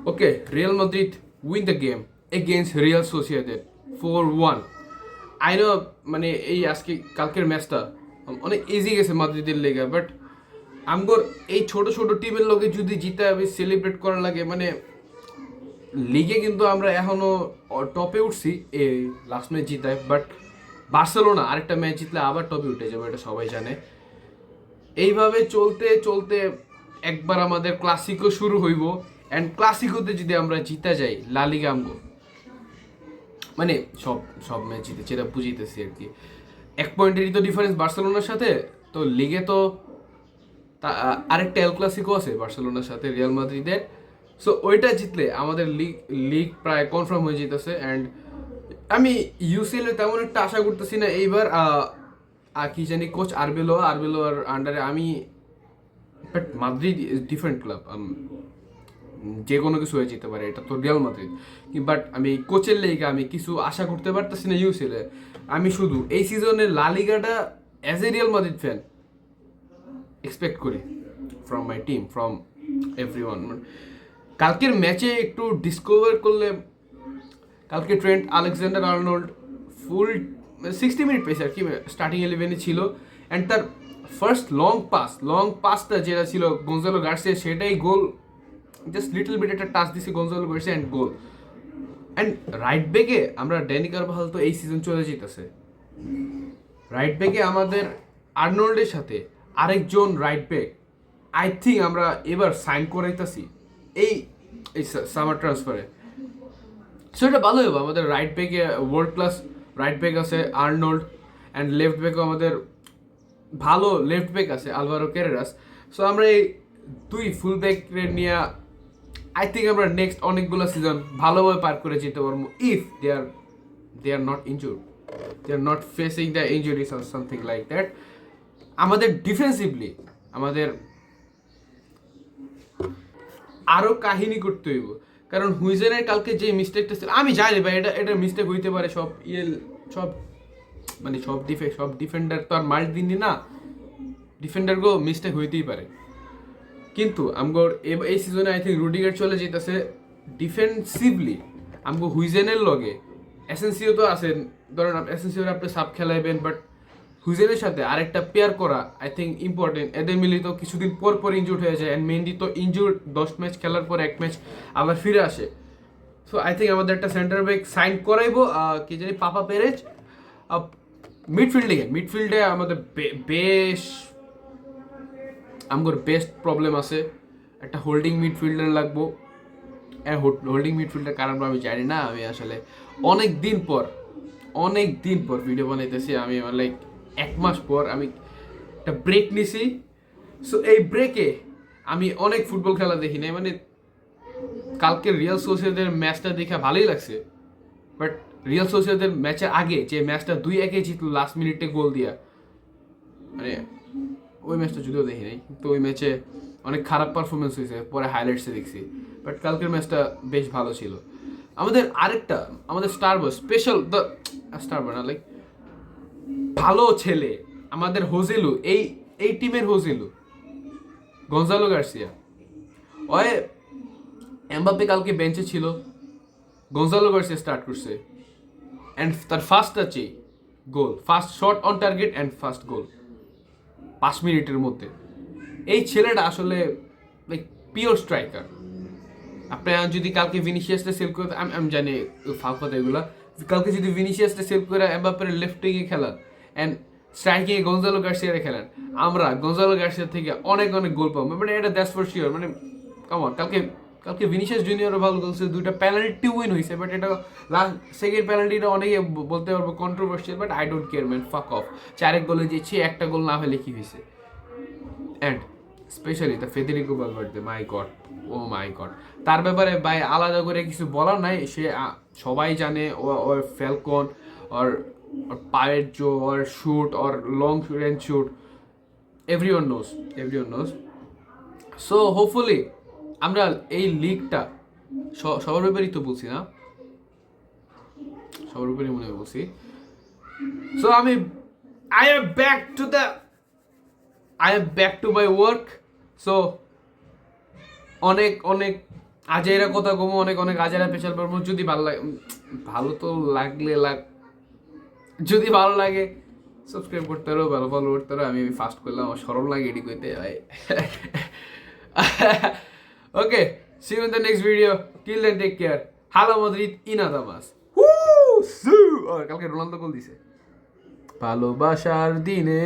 Okay, Real Madrid win the game against Real Sociedad 4-1. I know মানে এই আজকে কালকের ম্যাচটা অনেক ইজি গেছে মাদ্রিদের লেগে, বাট আমগোর এই ছোট ছোট টিমের লগে যদি জিতে আমি সেলিব্রেট করার লাগে মানে লিগে কিন্তু আমরা এখনো টপে উঠছি এই লাস্ট ম্যাচ জিতায়, বাট বার্সেলোনা আরেকটা ম্যাচ জিতলে আবার টপে উঠে যাবে, এটা সবাই জানে। এইভাবে চলতে চলতে একবার আমাদের ক্লাসিকো শুরু হইব, অ্যান্ড ক্লাসিকোতে যদি আমরা জিতা যাই লা লিগা আমগো মানে সব সব ম্যাচ জিতেছি এটা বুঝিতেছি আর কি। এক পয়েন্টেরই তো ডিফারেন্স বার্সেলোনার সাথে, তো লিগে তো আরেকটা এল ক্লাসিকো আছে বার্সেলোনার সাথে রিয়াল মাদ্রিদের। সো ওইটা জিতলে আমাদের লিগ প্রায় কনফার্ম হয়ে যেতেছে। অ্যান্ড আমি ইউসিএল এ তেমন একটা আশা করতেছি না এইবার। কি জানি কোচ আরবেলোর আন্ডারে আমি, but Madrid is different club, যে কোনো কিছু হয়ে যেতে পারে, এটা তো রিয়াল মাদ্রিদ। বাট আমি কোচের লেগে আমি কিছু আশা করতে পারতেছি না ইউসিএল এ। আমি শুধু এই সিজনের লা লিগাটা as a Real Madrid fan expect করি from my team, from everyone. কালকের ম্যাচে একটু ডিসকভার করলে কালকে Trent Alexander Arnold full 60 minute পেয়েছে আর কি, স্টার্টিং 11-এ ছিল। অ্যান্ড তার ফার্স্ট লং পাসটা যেটা ছিল গঞ্জালো গার্সিয়া, সেটাই গোল। জাস্ট লিটল বিট একটা টাচ দিছে Gonzalo Garcia and goal. And right ব্যাকে আমরা ড্যানি কারভাল তো এই সিজন চলে যেতেছে, রাইট ব্যাকে আমাদের আর্নল্ডের সাথে আরেকজন রাইট ব্যাক আই থিঙ্ক আমরা এবার সাইন করাইতেছি এই এই সামার ট্রান্সফারে। সো এটা ভালো হবে, আমাদের রাইট ব্যাকে ওয়ার্ল্ড ক্লাস রাইট ব্যাক আছে আর্নল্ড, অ্যান্ড লেফট ব্যাকও আমাদের ভালো লেফট ব্যাক আছে আলভারো কেরেরাস। সো আমরা এই দুই ফুল ব্যাক নিয়ে আই থিঙ্ক আমরা নেক্সট অনেকগুলো সিজন ভালোভাবে পার করে যেতে পারবো, if they are not injured, they are not facing the injuries or something like that. আমাদের ডিফেন্সিভলি আমাদের আরও কাহিনী করতে হইব, কারণ হুইজেনের কালকে যে মিস্টেকটা ছিল আমি জানি ভাই এটা মিস্টেক হইতে পারে, সব মানে সব ডিফেন্ডার তো আর মাল্ট দিনই না, ডিফেন্ডারগো মিস্টেক হইতেই পারে। কিন্তু আমগোর এই সিজনে আই থিঙ্ক রুডিগার চলে যেতেছে ডিফেন্সিভলি। আমগো হুইজেনের লগে এসেন্সিও তো আছেন, ধরেন এসেন্সিওর আপনি সাব খেলাইবেন, বাট হুইজেনের সাথে আরেকটা পেয়ার করা আই থিঙ্ক ইম্পর্টেন্ট। এদের মিলি তো কিছুদিন পর ইনজুর্ড হয়ে যায়, অ্যান্ড মেহেন্দি তো ইনজুর্ড 10 ম্যাচ খেলার পর 1 ম্যাচ আবার ফিরে আসে। সো আই থিঙ্ক আমাদের একটা সেন্টার ব্যাক সাইন করাইবো, কি জানি পাপা পেরেজ। মিডফিল্ডে আমাদের বেশ আমগোর বেস্ট প্রবলেম আছে, একটা হোল্ডিং মিডফিল্ডার লাগবো। হোল্ডিং মিডফিল্ডার কারণ আমি জানি না, আমি আসলে অনেক দিন পর ভিডিও বানাইতেছি। আমি লাইক 1 মাস পর আমি একটা ব্রেক নিছি। সো এই ব্রেকে আমি অনেক ফুটবল খেলা দেখি নাই, মানে কালকে রিয়াল সোসিয়েদাদের ম্যাচটা দেখে ভালোই লাগছে, বাট রিয়াল সোসিয়েদাদের ম্যাচের আগে যে ম্যাচটা 2-1 জিতলো লাস্ট মিনিটে গোল দিয়া, মানে ওই ম্যাচটা যদিও দেখি নাই, কিন্তু ওই ম্যাচে অনেক খারাপ পারফরমেন্স হয়েছে, পরে হাইলাইটসে দেখছি। বাট কালকের ম্যাচটা বেশ ভালো ছিল। আমাদের স্পেশাল না লাইক ভালো ছেলে আমাদের হোজেলু, এই টিমের হোজেলু গঞ্জালো গার্সিয়া। ওই এমবাপ্পে কালকে বেঞ্চে ছিল, গঞ্জালো গার্সিয়া স্টার্ট করছে, অ্যান্ড তার ফার্স্ট টাচে goal, first shot on target and first goal 5 মিনিটের মধ্যে। এই ছেলেটা আসলে লাইক পিওর স্ট্রাইকার। আপনার যদি কালকে ভিনিসিয়াসটা সেল করে, আমি জানি ফাঁক কথা এগুলা, কালকে যদি ভিনিসিয়াসটা সেল করে এমবাপ্পের লেফট উইংয়ে খেলান অ্যান্ড স্ট্রাইকিংয়ে গঞ্জালো গার্সিয়ারে খেলান, আমরা গঞ্জালো গার্সিয়া থেকে অনেক গোল পাবো, মানে এটা দ্যাটস ফর শিওর। মানে কেমন কালকে ভিনিসিয়াস জুনিয়রও ভালো বলছে, 2টা পেনাল্টি উইন হয়েছে, বাট এটা লাস্ট সেকেন্ড পেনাল্টিটা অনেকে বলতে পারবো controversial, but I don't care man, fuck off. 4 গোলে যেছি, একটা গোল না হলে কি হয়েছে। And specially the Federico Valverde, my god, oh my god, তার ব্যাপারে ভাই আলাদা করে কিছু বলার নাই। সে সবাই জানে ওর ফ্যালকন, ওর পায়ের জো, ওর শুট, ওর long range shoot, everyone knows. So hopefully আমরা এই লিগটা সবার ব্যাপারেই তো বলছি না, সবার ব্যাপারেই মনে হয় বলছি। So I am back to my work. So অনেক আজ এরা কথা কমো অনেক অনেক আজেরা স্পেশাল পারবো যদি ভালো লাগে ভালো তো লাগলে যদি ভালো লাগে সাবস্ক্রাইব করতে পারো ভালো ফলো করতে পারো আমি ফাস্ট করলাম আমার সরল লাগে এডি করতে ভাই okay see you in the next video till then take care hala Madrid ইনাদামাস কালকে রোনালদো গোল দিছে ভালোবাসার দিনে